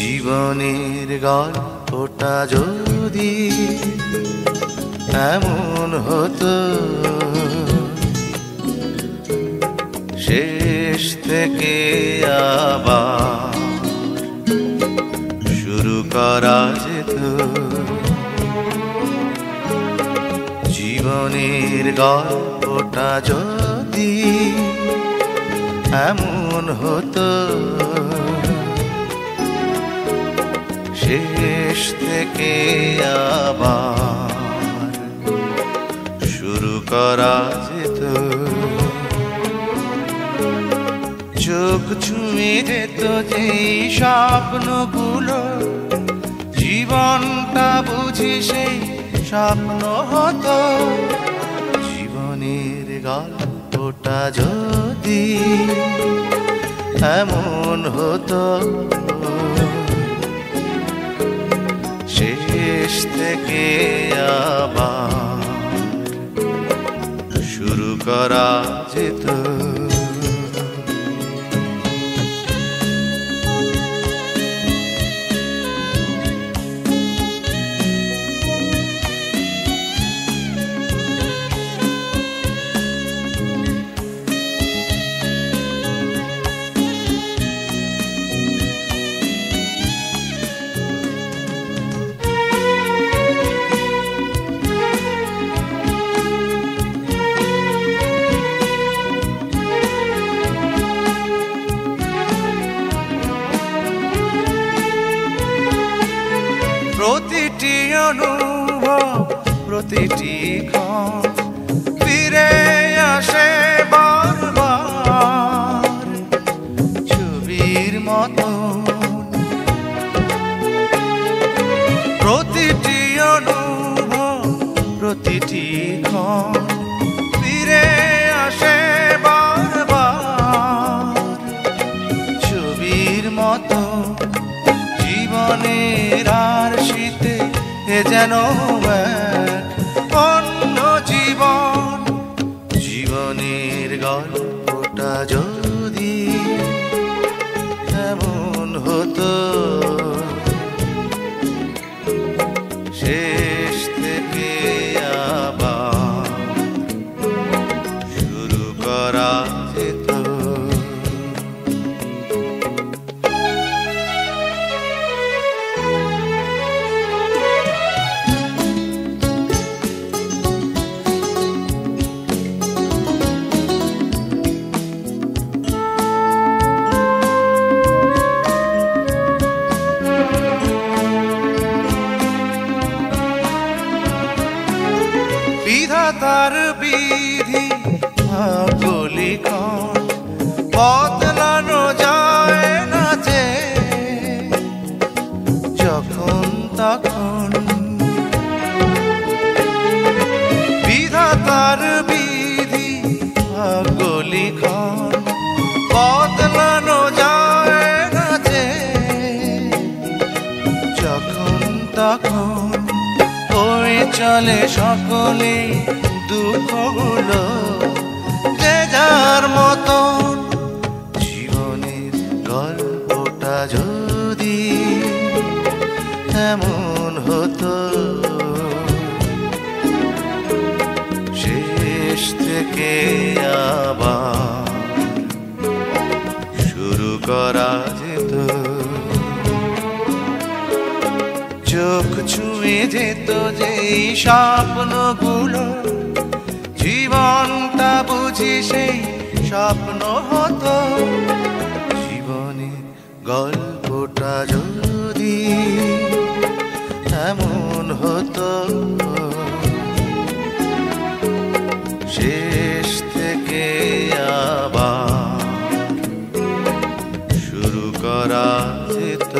জীবনের গল্পটা যদি এমন হতো, শেষ থেকে আবার শুরু করা যেত। জীবনের গল্পটা যদি এমন হতো, শেষ থেকে আবার শুরু করা যেত। চোখ ছুঁয়ে যেত যেই স্বপ্নগুলো, জীবনটা বুঝি সেই স্বপ্ন হতো। জীবনের গল্পটা যদি এমন হতো, শেষ থেকে আবার শুরু করা যেত। প্রতিটি অনুভব, প্রতিটি ক্ষণ ফিরে আসে বারবার ছবির মতো। প্রতিটি অনুভব, প্রতিটি ক্ষণ ফিরে আসে বারবার ছবির মতো। জীবনের আর শীতে এ যেন অন্য জীবন। জীবনের গল্পটা যদি এমন হতো, শেষ থেকে আবার শুরু করা যেত। বিধাতার বিধি ভাগ্যলিখন বদলানো যায় না যে যখন তখন। বিধাতার বিধি ভাগ্যলিখন বদলানো যায় না যে যখন তখন। ওই চলে সকলে দুঃখগুলো যে যার মতন। জীবনের গল্পটা যদি এমন হতো, শেষ থেকে আবার শুরু করা যেত। চোখ ছুঁয়ে যেত যেই স্বপ্নগুলো, জীবনটা বুঝি সেই স্বপ্ন হতো। জীবনের গল্পটা যদি এমন হতো, শেষ থেকে আবার শুরু করা যেত।